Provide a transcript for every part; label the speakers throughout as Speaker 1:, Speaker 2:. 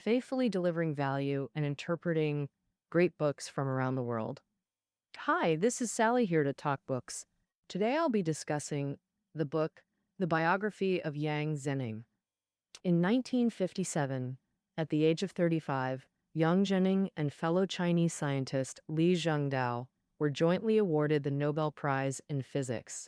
Speaker 1: faithfully delivering value and interpreting great books from around the world. Hi, this is Sally here to talk books. Today I'll be discussing the book, The Biography of Yang Zening. In 1957, at the age of 35, Yang Zening and fellow Chinese scientist Li Tsung-Dao were jointly awarded the Nobel Prize in Physics.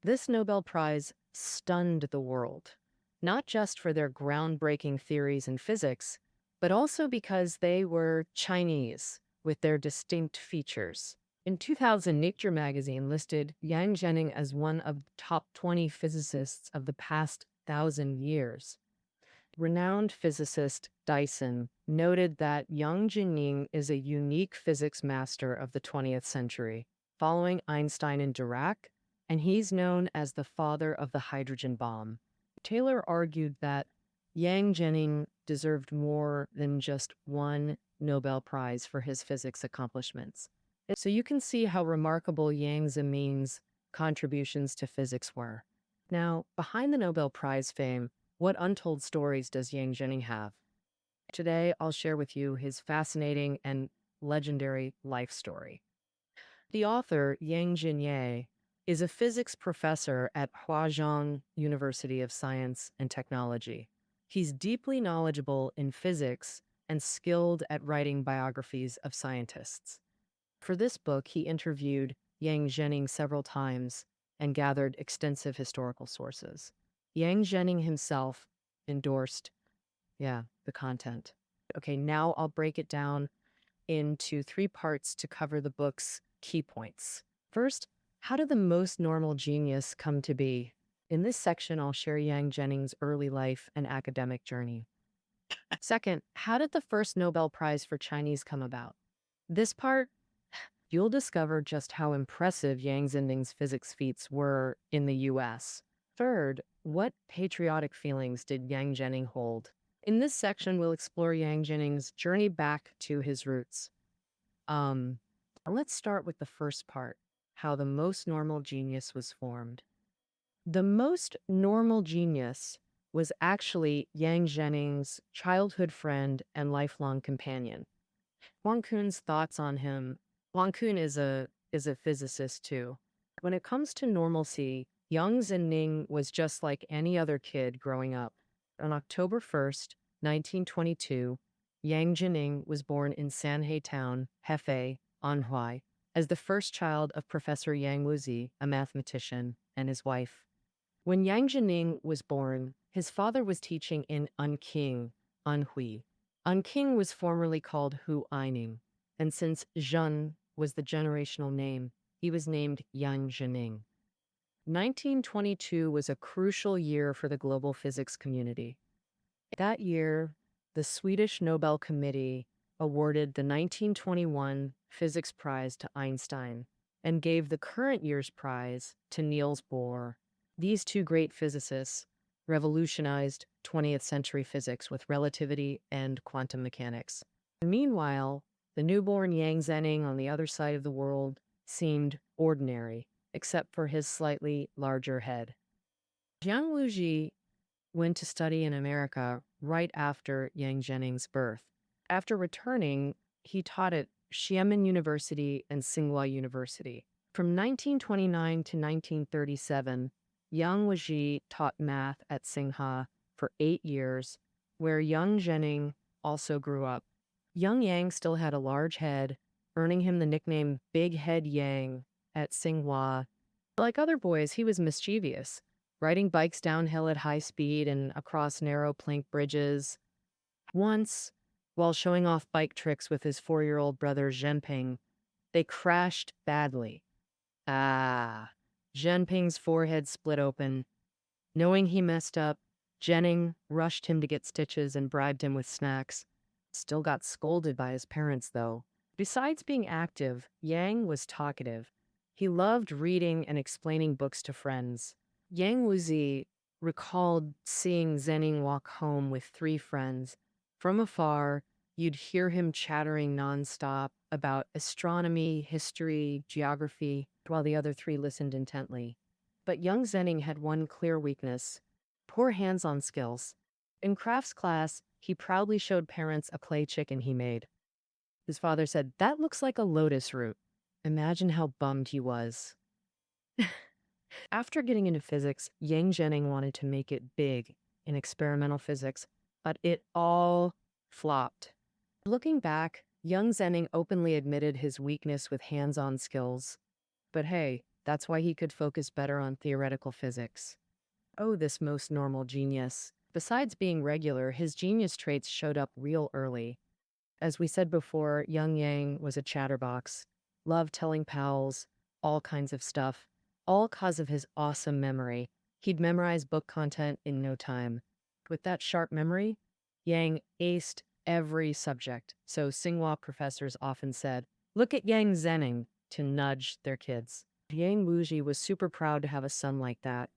Speaker 1: This Nobel Prize stunned the world, not just for their groundbreaking theories in physics, but also because they were Chinese with their distinct features. In 2000, Nature magazine listed Yang Zening as one of the top 20 physicists of the past 1,000 years. Renowned physicist Dyson noted that Yang Zening is a unique physics master of the 20th century, following Einstein and Dirac, and he's known as the father of the hydrogen bomb. Taylor argued that Yang Zening deserved more than just one Nobel Prize for his physics accomplishments. So you can see how remarkable Yang Zening's contributions to physics were. Now, behind the Nobel Prize fame, what untold stories does Yang Zening have? Today, I'll share with you his fascinating and legendary life story. The author, Yang Zening, is a physics professor at Chen-Ning University of Science and Technology. He's deeply knowledgeable in physics and skilled at writing biographies of scientists. For this book, he interviewed Yang Zening several times and gathered extensive historical sources. Yang Zening himself endorsed, the content. Okay, now I'll break it down into 3 parts to cover the book's key points. First, how did the most normal genius come to be? In this section, I'll share Yang Zening's early life and academic journey. Second, how did the first Nobel Prize for Chinese come about? This part, you'll discover just how impressive Yang Zening's physics feats were in the US. Third, what patriotic feelings did Yang Zening hold? In this section, we'll explore Yang Zening's journey back to his roots. Let's start with the first part, how the most normal genius was formed. The most normal genius was actually Yang Zening's childhood friend and lifelong companion. Wang Kun's thoughts on him. Wang Kun is a physicist too. When it comes to normalcy, Yang Zening was just like any other kid growing up. On October 1st, 1922, Yang Zening was born in Sanhe Town, Hefei, Anhui, as the first child of Professor Yang Wuzi, a mathematician, and his wife. When Yang Zening was born, his father was teaching in Anqing, Anhui. Anqing was formerly called Huaining, and since Zhen was the generational name, he was named Yang Zening. 1922 was a crucial year for the global physics community. That year, the Swedish Nobel Committee awarded the 1921 Physics Prize to Einstein and gave the current year's prize to Niels Bohr. These two great physicists revolutionized 20th century physics with relativity and quantum mechanics. Meanwhile, the newborn Yang Zening on the other side of the world seemed ordinary, except for his slightly larger head. Jiang Wuji went to study in America right after Yang Zening's birth. After returning, he taught at Xiamen University and Tsinghua University. From 1929 to 1937, Yang Wuji taught math at Tsinghua for 8 years, where Yang Zening also grew up. Young Yang still had a large head, earning him the nickname Big Head Yang at Tsinghua. Like other boys, he was mischievous, riding bikes downhill at high speed and across narrow plank bridges. Once, while showing off bike tricks with his 4-year-old brother Zhenping, they crashed badly. Zhenping's forehead split open. Knowing he messed up, Zening rushed him to get stitches and bribed him with snacks. Still got scolded by his parents, though. Besides being active, Yang was talkative. He loved reading and explaining books to friends. Yang Wuzi recalled seeing Zening walk home with 3 friends. From afar, you'd hear him chattering nonstop about astronomy, history, geography, while the other 3 listened intently. But young Zening had one clear weakness: poor hands-on skills. In crafts class, he proudly showed parents a clay chicken he made. His father said, "That looks like a lotus root." Imagine how bummed he was. After getting into physics, Yang Zhenning wanted to make it big in experimental physics, but it all flopped. Looking back, young Zhenning openly admitted his weakness with hands-on skills. But hey, that's why he could focus better on theoretical physics. Oh, this most normal genius. Besides being regular, his genius traits showed up real early. As we said before, young Yang was a chatterbox, loved telling pals, all kinds of stuff, all cause of his awesome memory. He'd memorize book content in no time. With that sharp memory, Yang aced every subject. So Tsinghua professors often said, "Look at Yang Zhenning," to nudge their kids. Yang Wuji was super proud to have a son like that.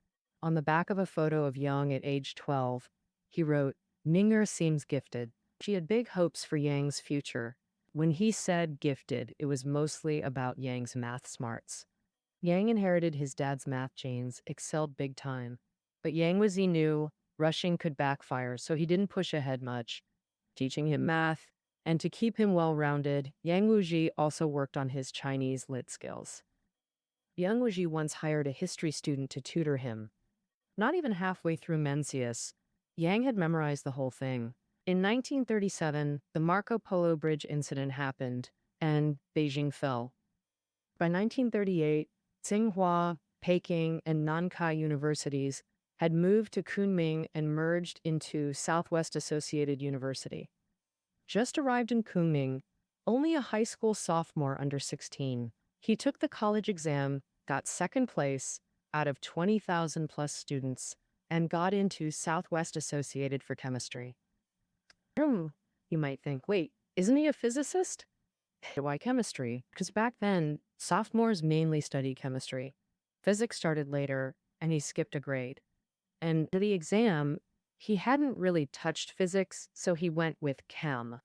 Speaker 1: On the back of a photo of Yang at age 12, he wrote, "Ninger seems gifted." She had big hopes for Yang's future. When he said gifted, it was mostly about Yang's math smarts. Yang inherited his dad's math genes, excelled big time. But Yang Wuzi knew rushing could backfire, so he didn't push ahead much, teaching him math. And to keep him well-rounded, Yang Wuji also worked on his Chinese lit skills. Yang Wuji once hired a history student to tutor him. Not even halfway through Mencius, Yang had memorized the whole thing. In 1937, the Marco Polo Bridge incident happened, and Beijing fell. By 1938, Tsinghua, Peking, and Nankai universities had moved to Kunming and merged into Southwest Associated University. Just arrived in Kunming, only a high school sophomore under 16. He took the college exam, got second place out of 20,000 plus students, and got into Southwest Associated for chemistry. You might think, wait, isn't he a physicist? Why chemistry? Because back then, sophomores mainly studied chemistry. Physics started later, and he skipped a grade. And to the exam, he hadn't really touched physics, so he went with chem.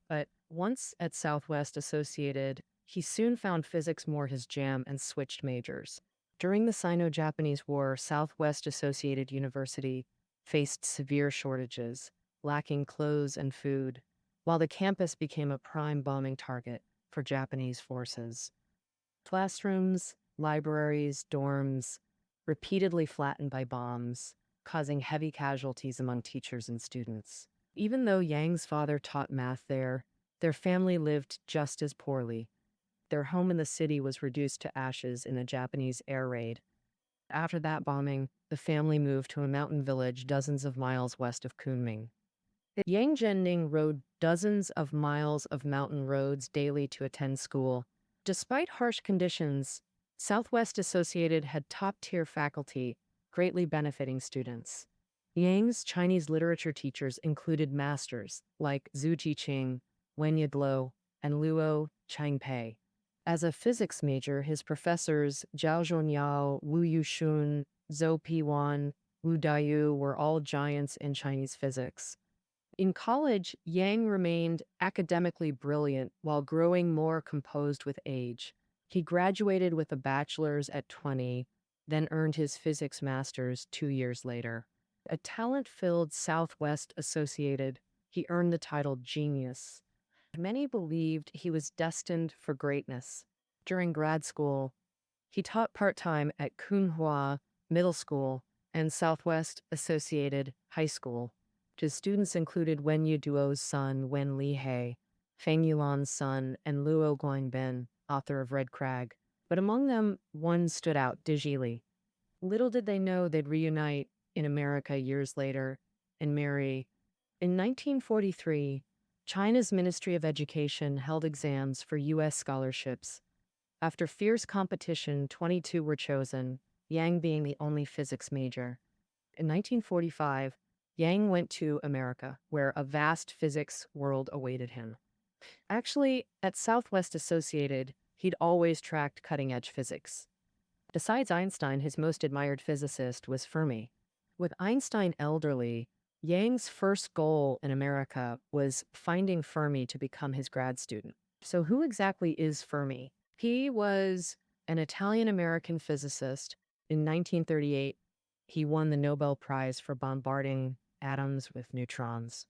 Speaker 1: But once at Southwest Associated, he soon found physics more his jam and switched majors. During the Sino-Japanese War, Southwest Associated University faced severe shortages, lacking clothes and food, while the campus became a prime bombing target for Japanese forces. Classrooms, libraries, dorms, repeatedly flattened by bombs, causing heavy casualties among teachers and students. Even though Yang's father taught math there, their family lived just as poorly. Their home in the city was reduced to ashes in a Japanese air raid. After that bombing, the family moved to a mountain village dozens of miles west of Kunming. Yang Zhenning rode dozens of miles of mountain roads daily to attend school. Despite harsh conditions, Southwest Associated had top-tier faculty, greatly benefiting students. Yang's Chinese literature teachers included masters like Zhu Jiqing, Wen Yidluo, and Luo Changpei. As a physics major, his professors Zhao Zhonyao, Wu Yushun, Zhou Piwan, Wu Daiyu were all giants in Chinese physics. In college, Yang remained academically brilliant while growing more composed with age. He graduated with a bachelor's at 20, then earned his physics master's 2 years later. A talent-filled Southwest Associated, he earned the title genius. Many believed he was destined for greatness. During grad school, he taught part-time at Tsinghua Middle School and Southwest Associated High School. His students included Wen Yuduo's son, Wen Lihei, Feng Yulan's son, and Luo Guangbin, author of Red Crag. But among them, one stood out, Dizhi Li. Little did they know they'd reunite in America years later and marry. In 1943, China's Ministry of Education held exams for U.S. scholarships. After fierce competition, 22 were chosen, Yang being the only physics major. In 1945, Yang went to America, where a vast physics world awaited him. Actually, at Southwest Associated, he'd always tracked cutting-edge physics. Besides Einstein, his most admired physicist was Fermi. With Einstein elderly, Yang's first goal in America was finding Fermi to become his grad student. So who exactly is Fermi? He was an Italian-American physicist. In 1938, he won the Nobel Prize for bombarding atoms with neutrons.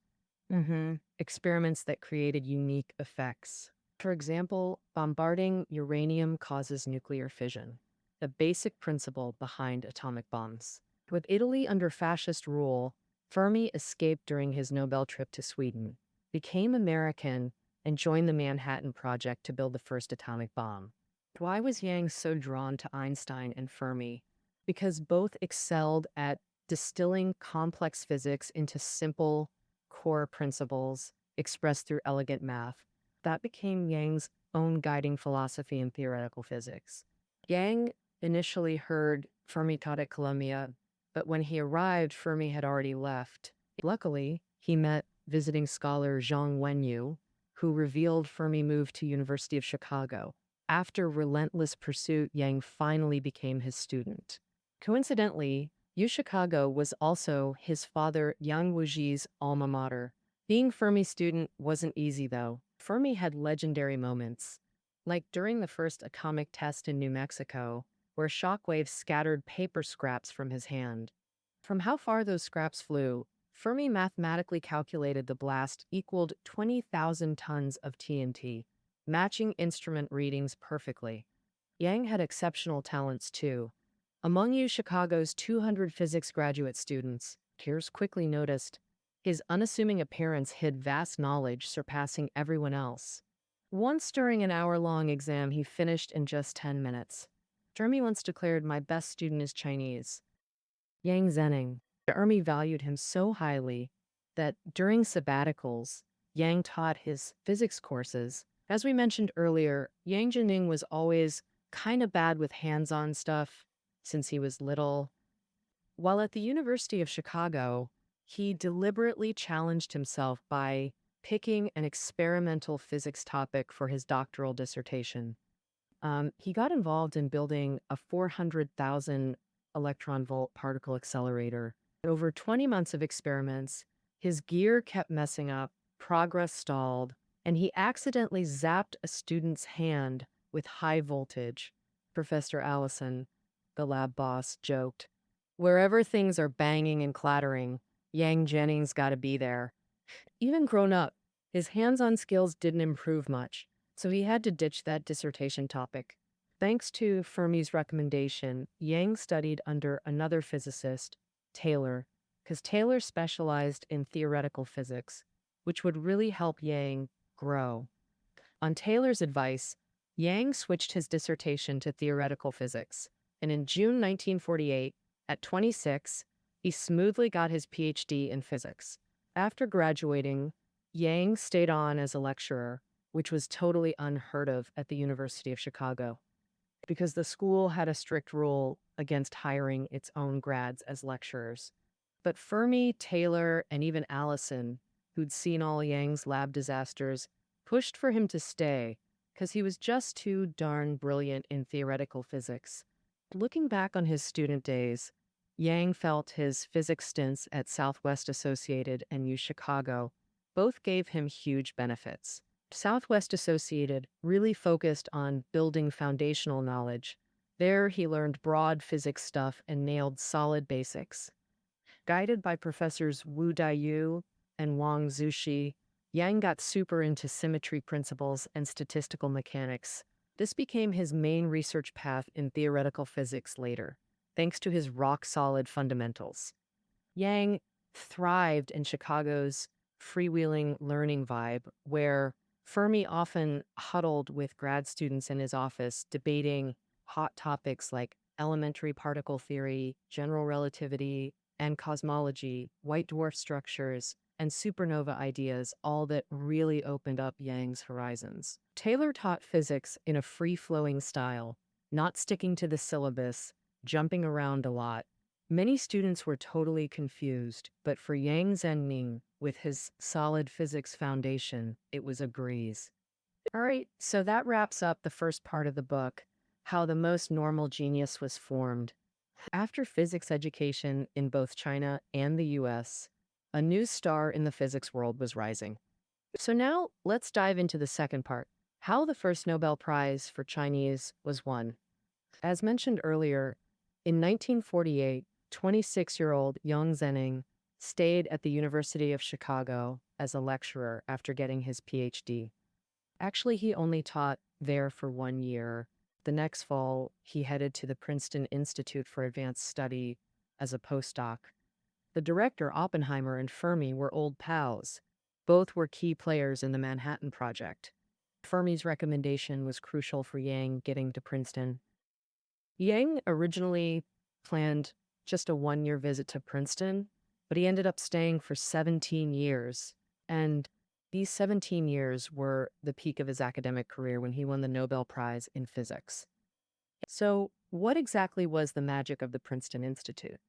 Speaker 1: Experiments that created unique effects. For example, bombarding uranium causes nuclear fission, the basic principle behind atomic bombs. With Italy under fascist rule, Fermi escaped during his Nobel trip to Sweden, became American, and joined the Manhattan Project to build the first atomic bomb. Why was Yang so drawn to Einstein and Fermi? Because both excelled at distilling complex physics into simple, core principles expressed through elegant math. That became Yang's own guiding philosophy in theoretical physics. Yang initially heard Fermi taught at Columbia, but when he arrived, Fermi had already left. Luckily, he met visiting scholar Zhang Wenyu, who revealed Fermi moved to University of Chicago. After relentless pursuit, Yang finally became his student. Coincidentally, U Chicago was also his father Yang Wuji's alma mater. Being Fermi's student wasn't easy, though. Fermi had legendary moments, like during the first atomic test in New Mexico, where shockwaves scattered paper scraps from his hand. From how far those scraps flew, Fermi mathematically calculated the blast equaled 20,000 tons of TNT, matching instrument readings perfectly. Yang had exceptional talents, too. Among U Chicago's 200 physics graduate students, peers quickly noticed his unassuming appearance hid vast knowledge surpassing everyone else. Once during an hour-long exam, he finished in just 10 minutes. Fermi once declared, "My best student is Chinese." Yang Zening. Fermi valued him so highly that during sabbaticals, Yang taught his physics courses. As we mentioned earlier, Yang Jining was always kind of bad with hands-on stuff since he was little. While at the University of Chicago, he deliberately challenged himself by picking an experimental physics topic for his doctoral dissertation. He got involved in building a 400,000 electron volt particle accelerator. Over 20 months of experiments, his gear kept messing up, progress stalled, and he accidentally zapped a student's hand with high voltage. Professor Allison, the lab boss, joked, "Wherever things are banging and clattering, Yang Jennings got to be there." Even grown up, his hands-on skills didn't improve much, so he had to ditch that dissertation topic. Thanks to Fermi's recommendation, Yang studied under another physicist, Taylor, because Taylor specialized in theoretical physics, which would really help Yang grow. On Taylor's advice, Yang switched his dissertation to theoretical physics, and in June 1948, at 26, he smoothly got his PhD in physics. After graduating, Yang stayed on as a lecturer, which was totally unheard of at the University of Chicago, because the school had a strict rule against hiring its own grads as lecturers. But Fermi, Taylor, and even Allison, who'd seen all Yang's lab disasters, pushed for him to stay because he was just too darn brilliant in theoretical physics. Looking back on his student days, Yang felt his physics stints at Southwest Associated and U Chicago both gave him huge benefits. Southwest Associated really focused on building foundational knowledge. There, he learned broad physics stuff and nailed solid basics. Guided by professors Wu Daiyu and Wang Zushi, Yang got super into symmetry principles and statistical mechanics. This became his main research path in theoretical physics later, thanks to his rock-solid fundamentals. Yang thrived in Chicago's freewheeling learning vibe, where Fermi often huddled with grad students in his office, debating hot topics like elementary particle theory, general relativity, and cosmology, white dwarf structures, and supernova ideas, all that really opened up Yang's horizons. Taylor taught physics in a free-flowing style, not sticking to the syllabus, jumping around a lot. Many students were totally confused, but for Yang Chen-Ning, with his solid physics foundation, it was a breeze. All right, so that wraps up the first part of the book, how the most normal genius was formed. After physics education in both China and the US, a new star in the physics world was rising. So now let's dive into the second part, how the first Nobel Prize for Chinese was won. As mentioned earlier, in 1948, 26-year-old Yang Zening stayed at the University of Chicago as a lecturer after getting his PhD. Actually, he only taught there for 1 year. The next fall, he headed to the Princeton Institute for Advanced Study as a postdoc. The director, Oppenheimer, and Fermi were old pals. Both were key players in the Manhattan Project. Fermi's recommendation was crucial for Yang getting to Princeton. Yang originally planned just a 1 year visit to Princeton, but he ended up staying for 17 years. And these 17 years were the peak of his academic career when he won the Nobel Prize in physics. So, what exactly was the magic of the Princeton Institute?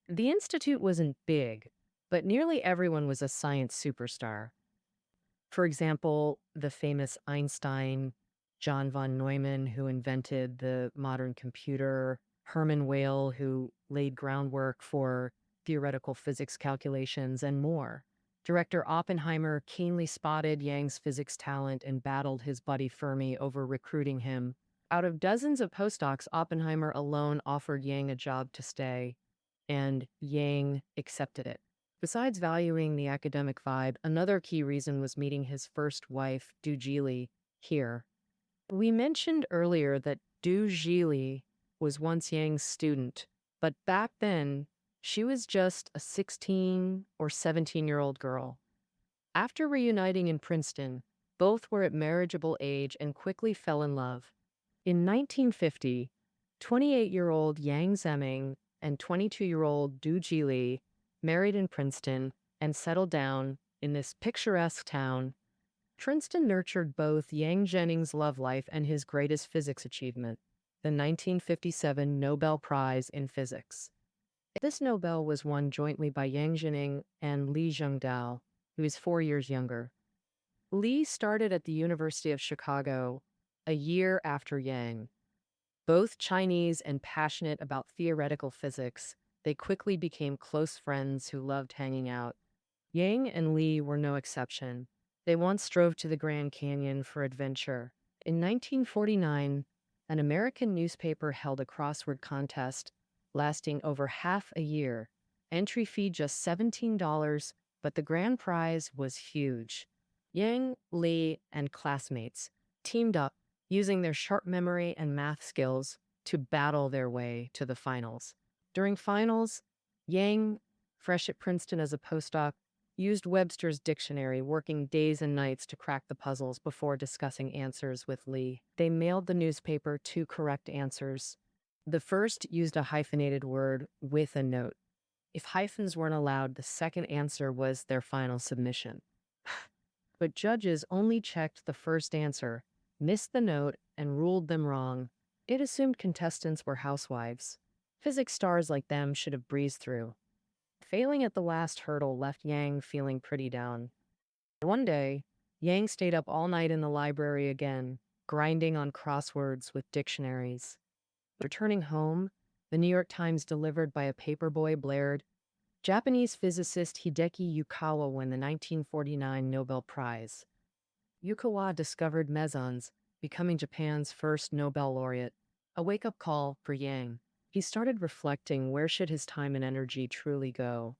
Speaker 1: The institute wasn't big, but nearly everyone was a science superstar. For example, the famous Einstein, John von Neumann, who invented the modern computer, Hermann Weyl, who laid groundwork for theoretical physics calculations, and more. Director Oppenheimer keenly spotted Yang's physics talent and battled his buddy Fermi over recruiting him. Out of dozens of postdocs, Oppenheimer alone offered Yang a job to stay, and Yang accepted it. Besides valuing the academic vibe, another key reason was meeting his first wife, Du Jili, here. We mentioned earlier that Du Jili was once Yang's student, but back then, she was just a 16 or 17-year-old girl. After reuniting in Princeton, both were at marriageable age and quickly fell in love. In 1950, 28-year-old Yang Zeming and 22-year-old Du Jili married in Princeton and settled down in this picturesque town. Princeton nurtured both Yang Zhening's love life and his greatest physics achievement, the 1957 Nobel Prize in Physics. This Nobel was won jointly by Yang Zhening and Li Zhengdao, who is 4 years younger. Li started at the University of Chicago a year after Yang. Both Chinese and passionate about theoretical physics, they quickly became close friends who loved hanging out. Yang and Li were no exception. They once drove to the Grand Canyon for adventure. In 1949, an American newspaper held a crossword contest lasting over half a year. Entry fee just $17, but the grand prize was huge. Yang, Li, and classmates teamed up, using their sharp memory and math skills to battle their way to the finals. During finals, Yang, fresh at Princeton as a postdoc, used Webster's dictionary, working days and nights to crack the puzzles before discussing answers with Li. They mailed the newspaper 2 correct answers. The first used a hyphenated word with a note. If hyphens weren't allowed, the second answer was their final submission. But judges only checked the first answer, missed the note, and ruled them wrong. It assumed contestants were housewives. Physics stars like them should have breezed through. Failing at the last hurdle left Yang feeling pretty down. One day, Yang stayed up all night in the library again, grinding on crosswords with dictionaries. Returning home, the New York Times delivered by a paperboy blared, "Japanese physicist Hideki Yukawa won the 1949 Nobel Prize." Yukawa discovered mesons, becoming Japan's first Nobel laureate, a wake-up call for Yang. He started reflecting, where should his time and energy truly go?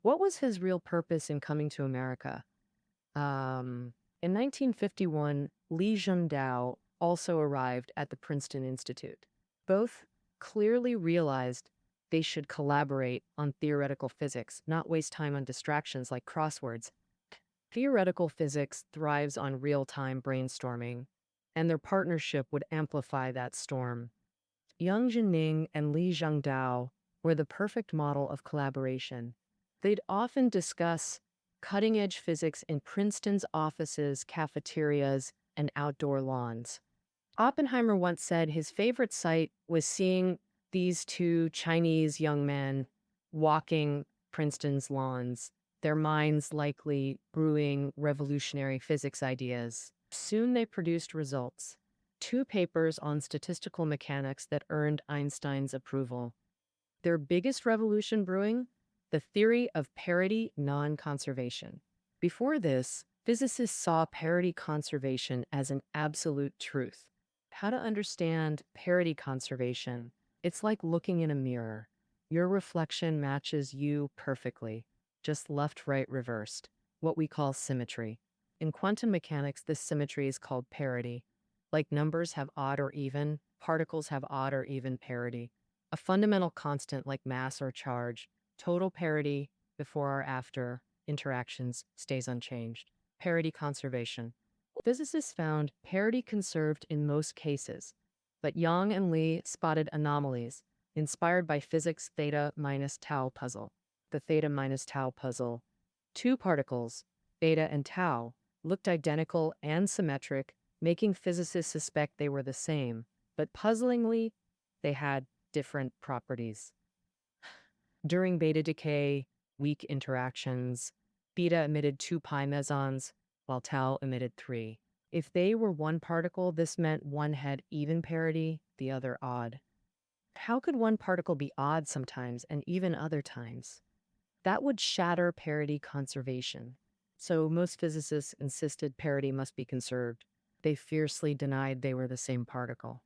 Speaker 1: What was his real purpose in coming to America? In 1951, Li Zhengdao also arrived at the Princeton Institute. Both clearly realized they should collaborate on theoretical physics, not waste time on distractions like crosswords. Theoretical physics thrives on real-time brainstorming, and their partnership would amplify that storm. Yang Chen-Ning and Li Zhengdao were the perfect model of collaboration. They'd often discuss cutting-edge physics in Princeton's offices, cafeterias, and outdoor lawns. Oppenheimer once said his favorite sight was seeing these 2 Chinese young men walking Princeton's lawns, their minds likely brewing revolutionary physics ideas. Soon they produced results. 2 papers on statistical mechanics that earned Einstein's approval. Their biggest revolution brewing? The theory of parity non-conservation. Before this, physicists saw parity conservation as an absolute truth. How to understand parity conservation? It's like looking in a mirror. Your reflection matches you perfectly. just left-right reversed, what we call symmetry. In quantum mechanics, this symmetry is called parity. Like numbers have odd or even, particles have odd or even parity. A fundamental constant like mass or charge, total parity before or after interactions stays unchanged. Parity conservation. Physicists found parity conserved in most cases, but Yang and Lee spotted anomalies inspired by physics' theta minus tau puzzle. The theta minus tau puzzle. Two particles, beta and tau, looked identical and symmetric, making physicists suspect they were the same, but puzzlingly, they had different properties. During beta decay, weak interactions, beta emitted 2 pi mesons, while tau emitted 3. If they were one particle, this meant one had even parity, the other odd. How could one particle be odd sometimes and even other times? That would shatter parity conservation. So most physicists insisted parity must be conserved. They fiercely denied they were the same particle.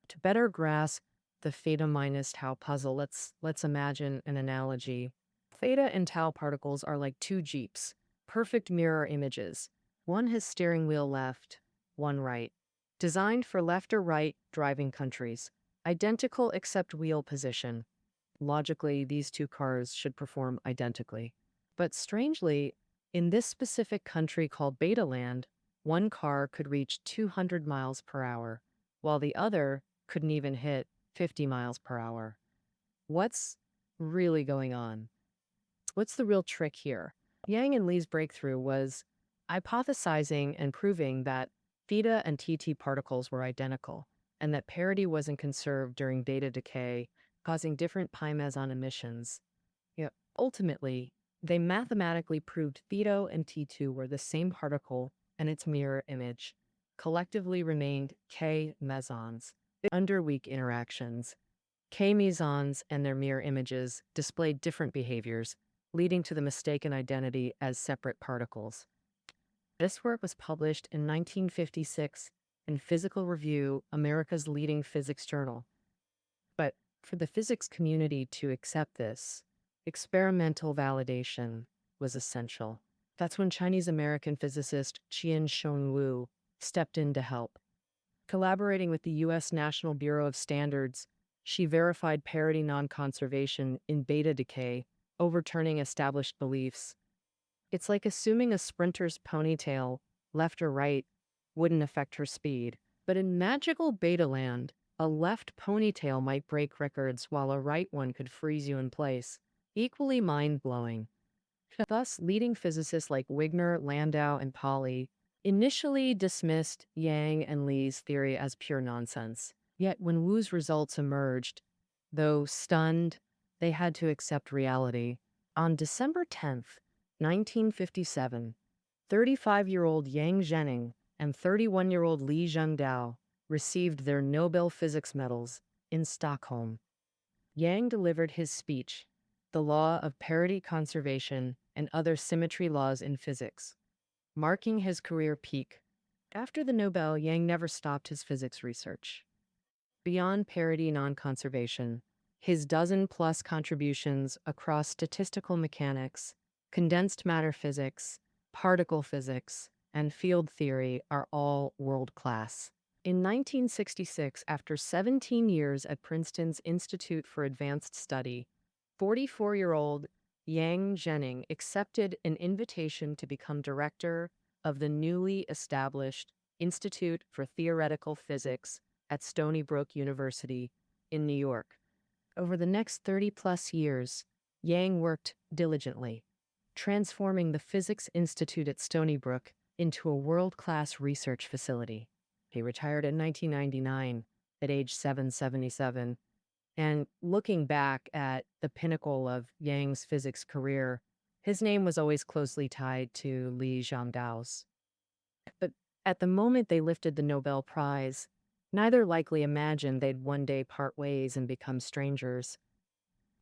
Speaker 1: To better grasp the theta minus tau puzzle, let's imagine an analogy. Theta and tau particles are like two Jeeps, perfect mirror images. One has steering wheel left, one right. Designed for left or right driving countries. Identical except wheel position. Logically, these two cars should perform identically. But strangely, in this specific country called Beta Land, one car could reach 200 miles per hour, while the other couldn't even hit 50 miles per hour. What's really going on? What's the real trick here? Yang and Lee's breakthrough was hypothesizing and proving that theta and TT particles were identical, and that parity wasn't conserved during beta decay, causing different pi meson emissions. Ultimately, they mathematically proved theta and T2 were the same particle and its mirror image, collectively remained K mesons. Under weak interactions, K mesons and their mirror images displayed different behaviors, leading to the mistaken identity as separate particles. This work was published in 1956 in Physical Review, America's leading physics journal. But for the physics community to accept this, experimental validation was essential. That's when Chinese-American physicist Qian Wu stepped in to help. Collaborating with the U.S. National Bureau of Standards, she verified parity non-conservation in beta decay, overturning established beliefs. It's like assuming a sprinter's ponytail, left or right, wouldn't affect her speed. But in magical beta land, a left ponytail might break records while a right one could freeze you in place. Equally mind-blowing. Thus, leading physicists like Wigner, Landau, and Pauli initially dismissed Yang and Lee's theory as pure nonsense. Yet when Wu's results emerged, though stunned, they had to accept reality. On December 10th, 1957, 35-year-old Yang Zhenning and 31-year-old Li Tsung-Dao received their Nobel Physics medals in Stockholm. Yang delivered his speech, The Law of Parity Conservation and Other Symmetry Laws in Physics, marking his career peak. After the Nobel, Yang never stopped his physics research. Beyond parity non-conservation, his dozen-plus contributions across statistical mechanics, condensed matter physics, particle physics, and field theory are all world-class. In 1966, after 17 years at Princeton's Institute for Advanced Study, 44-year-old Yang Zhenning accepted an invitation to become director of the newly established Institute for Theoretical Physics at Stony Brook University in New York. Over the next 30-plus years, Yang worked diligently, transforming the Physics Institute at Stony Brook into a world-class research facility. He retired in 1999 at age 777. And looking back at the pinnacle of Yang's physics career, his name was always closely tied to Li Tsung-Dao's. But at the moment they lifted the Nobel Prize, neither likely imagined they'd one day part ways and become strangers.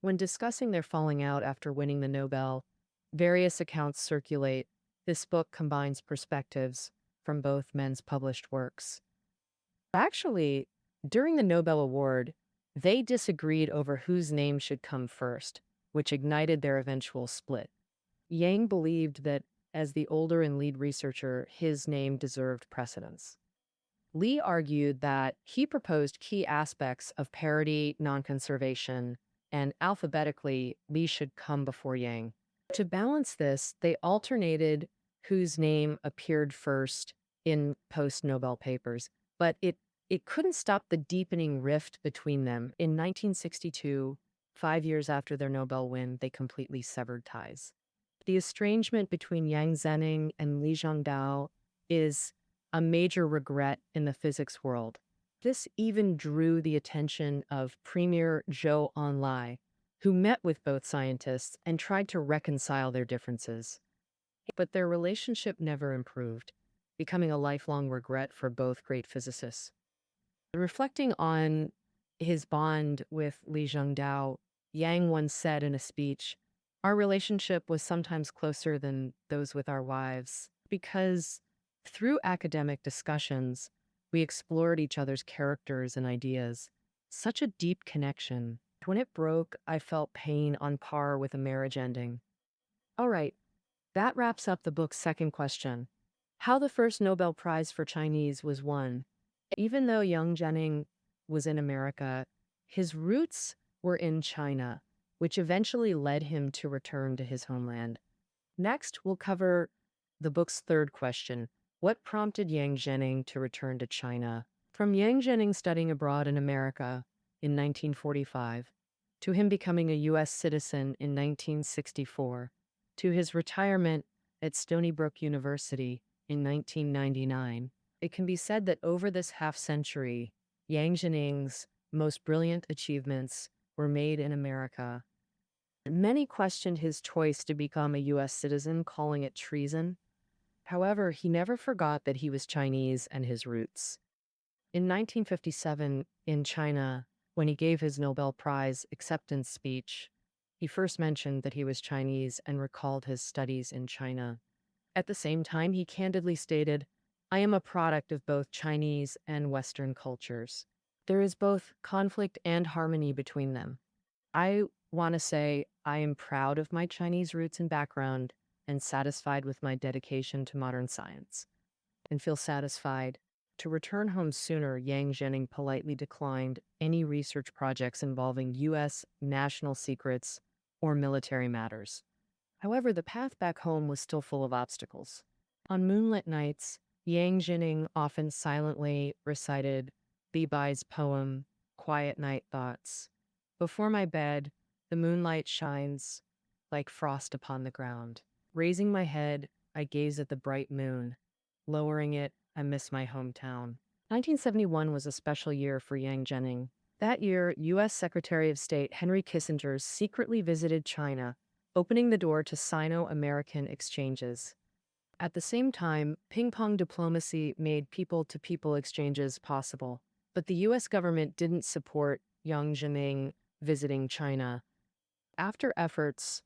Speaker 1: When discussing their falling out after winning the Nobel, various accounts circulate. This book combines perspectives from both men's published works. Actually, during the Nobel Award, they disagreed over whose name should come first, which ignited their eventual split. Yang believed that as the older and lead researcher, his name deserved precedence. Lee argued that he proposed key aspects of parity, non-conservation, and alphabetically, Lee should come before Yang. To balance this, they alternated whose name appeared first in post-Nobel papers, but it couldn't stop the deepening rift between them. In 1962, 5 years after their Nobel win, they completely severed ties. The estrangement between Yang Zening and Li Zhongdao is a major regret in the physics world. This even drew the attention of Premier Zhou Enlai, who met with both scientists and tried to reconcile their differences. But their relationship never improved, becoming a lifelong regret for both great physicists. Reflecting on his bond with Li Zhongdao, Yang once said in a speech, "Our relationship was sometimes closer than those with our wives, because through academic discussions, we explored each other's characters and ideas. Such a deep connection. When it broke, I felt pain on par with a marriage ending." All right, that wraps up the book's second question: how the first Nobel Prize for Chinese was won. Even though Yang Zhenning was in America, his roots were in China, which eventually led him to return to his homeland. Next, we'll cover the book's third question: what prompted Yang Zhenning to return to China? From Yang Zhenning studying abroad in America in 1945, to him becoming a U.S. citizen in 1964, to his retirement at Stony Brook University in 1999, it can be said that over this half-century, Yang Zhenning's most brilliant achievements were made in America. Many questioned his choice to become a U.S. citizen, calling it treason. However, he never forgot that he was Chinese and his roots. In 1957, in China, when he gave his Nobel Prize acceptance speech, he first mentioned that he was Chinese and recalled his studies in China. At the same time, he candidly stated, "I am a product of both Chinese and Western cultures. There is both conflict and harmony between them. I want to say I am proud of my Chinese roots and background and satisfied with my dedication to modern science," and feel satisfied. To return home sooner, Yang Zhenning politely declined any research projects involving U.S. national secrets or military matters. However, the path back home was still full of obstacles. On moonlit nights, Yang Zhenning often silently recited Li Bai's poem, Quiet Night Thoughts. "Before my bed, the moonlight shines like frost upon the ground. Raising my head, I gaze at the bright moon. Lowering it, I miss my hometown." 1971 was a special year for Yang Zhenning. That year, U.S. Secretary of State Henry Kissinger secretly visited China, opening the door to Sino-American exchanges. At the same time, ping-pong diplomacy made people-to-people exchanges possible. But the U.S. government didn't support Yang Zhenning visiting China. After efforts,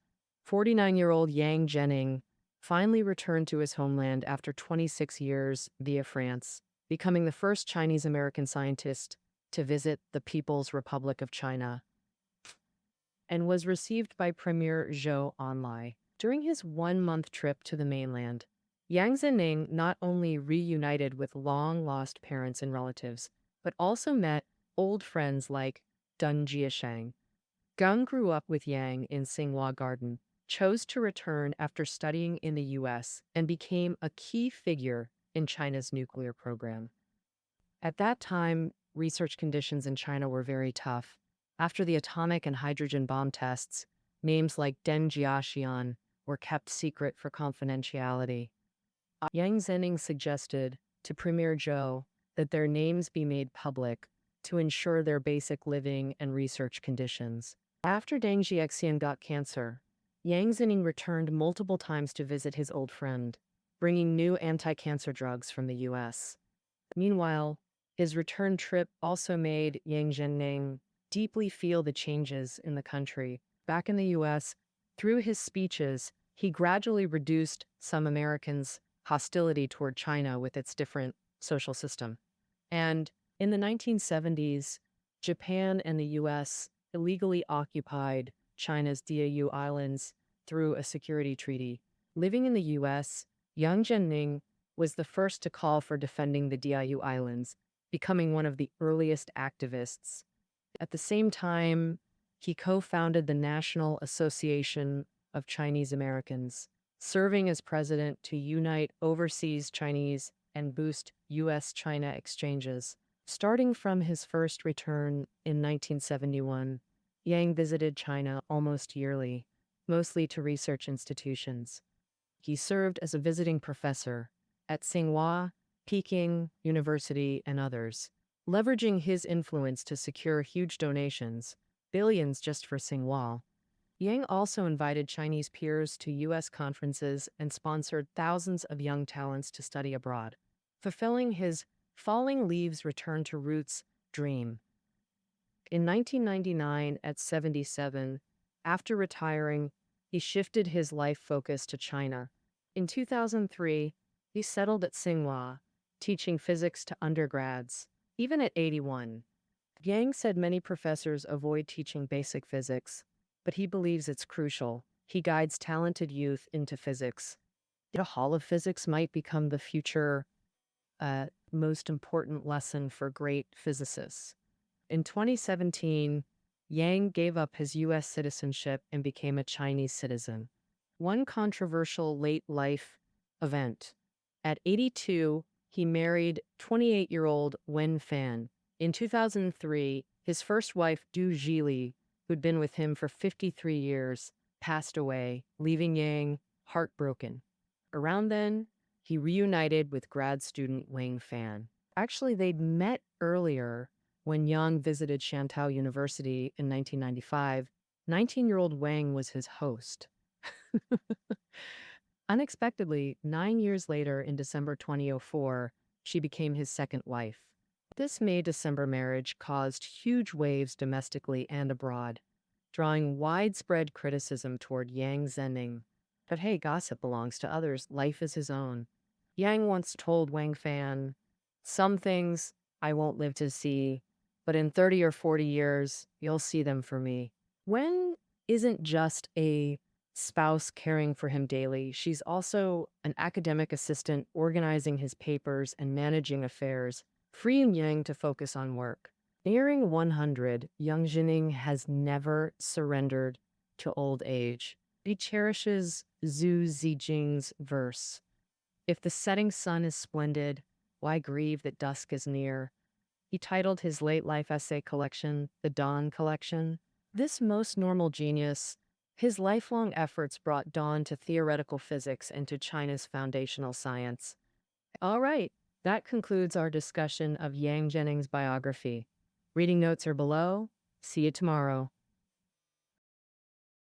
Speaker 1: 49-year-old Yang Zhenning finally returned to his homeland after 26 years via France, becoming the first Chinese-American scientist to visit the People's Republic of China, and was received by Premier Zhou Enlai. During his one-month trip to the mainland, Yang Zhenning not only reunited with long-lost parents and relatives, but also met old friends like Deng Jiasheng. Gung grew up with Yang in Tsinghua Garden, chose to return after studying in the U.S., and became a key figure in China's nuclear program. At that time, research conditions in China were very tough. After the atomic and hydrogen bomb tests, names like Deng Jiaxian were kept secret for confidentiality. Yang Zhenning suggested to Premier Zhou that their names be made public to ensure their basic living and research conditions. After Deng Jiaxian got cancer, Yang Zhenning returned multiple times to visit his old friend, bringing new anti-cancer drugs from the U.S. Meanwhile, his return trip also made Yang Zhenning deeply feel the changes in the country. Back in the U.S., through his speeches, he gradually reduced some Americans' hostility toward China with its different social system. And in the 1970s, Japan and the U.S. illegally occupied China's Diaoyu Islands, through a security treaty. Living in the U.S., young Chen-Ning was the first to call for defending the Diaoyu Islands, becoming one of the earliest activists. At the same time, he co-founded the National Association of Chinese Americans, serving as president to unite overseas Chinese and boost U.S.-China exchanges. Starting from his first return in 1971, Yang visited China almost yearly, mostly to research institutions. He served as a visiting professor at Tsinghua, Peking University, and others, leveraging his influence to secure huge donations, billions just for Tsinghua. Yang also invited Chinese peers to U.S. conferences and sponsored thousands of young talents to study abroad, fulfilling his falling leaves return to roots dream. In 1999, at 77, after retiring, he shifted his life focus to China. In 2003, he settled at Tsinghua, teaching physics to undergrads. Even at 81, Yang said many professors avoid teaching basic physics, but he believes it's crucial. He guides talented youth into physics. The Hall of Physics might become the future most important lesson for great physicists. In 2017, Yang gave up his U.S. citizenship and became a Chinese citizen. One controversial late life event. At 82, he married 28-year-old Wen Fan. In 2003, his first wife, Du Zhili, who'd been with him for 53 years, passed away, leaving Yang heartbroken. Around then, he reunited with grad student Wang Fan. Actually, they'd met earlier when Yang visited Chen-Ning University in 1995. 19-year-old Wang was his host. Unexpectedly, 9 years later, in December 2004, she became his second wife. This May-December marriage caused huge waves domestically and abroad, drawing widespread criticism toward Yang Zen-Ning. But hey, gossip belongs to others. Life is his own. Yang once told Wang Fan, "Some things I won't live to see, but in 30 or 40 years, you'll see them for me." Wen isn't just a spouse caring for him daily. She's also an academic assistant organizing his papers and managing affairs, freeing Yang to focus on work. Nearing 100, young Jining has never surrendered to old age. He cherishes Zhu Zijing's verse, "If the setting sun is splendid, why grieve that dusk is near?" He titled his late life essay collection The Dawn Collection. This most normal genius, his lifelong efforts brought dawn to theoretical physics and to China's foundational science. All right, that concludes our discussion of Yang Jinning's biography. Reading notes are below. See you tomorrow.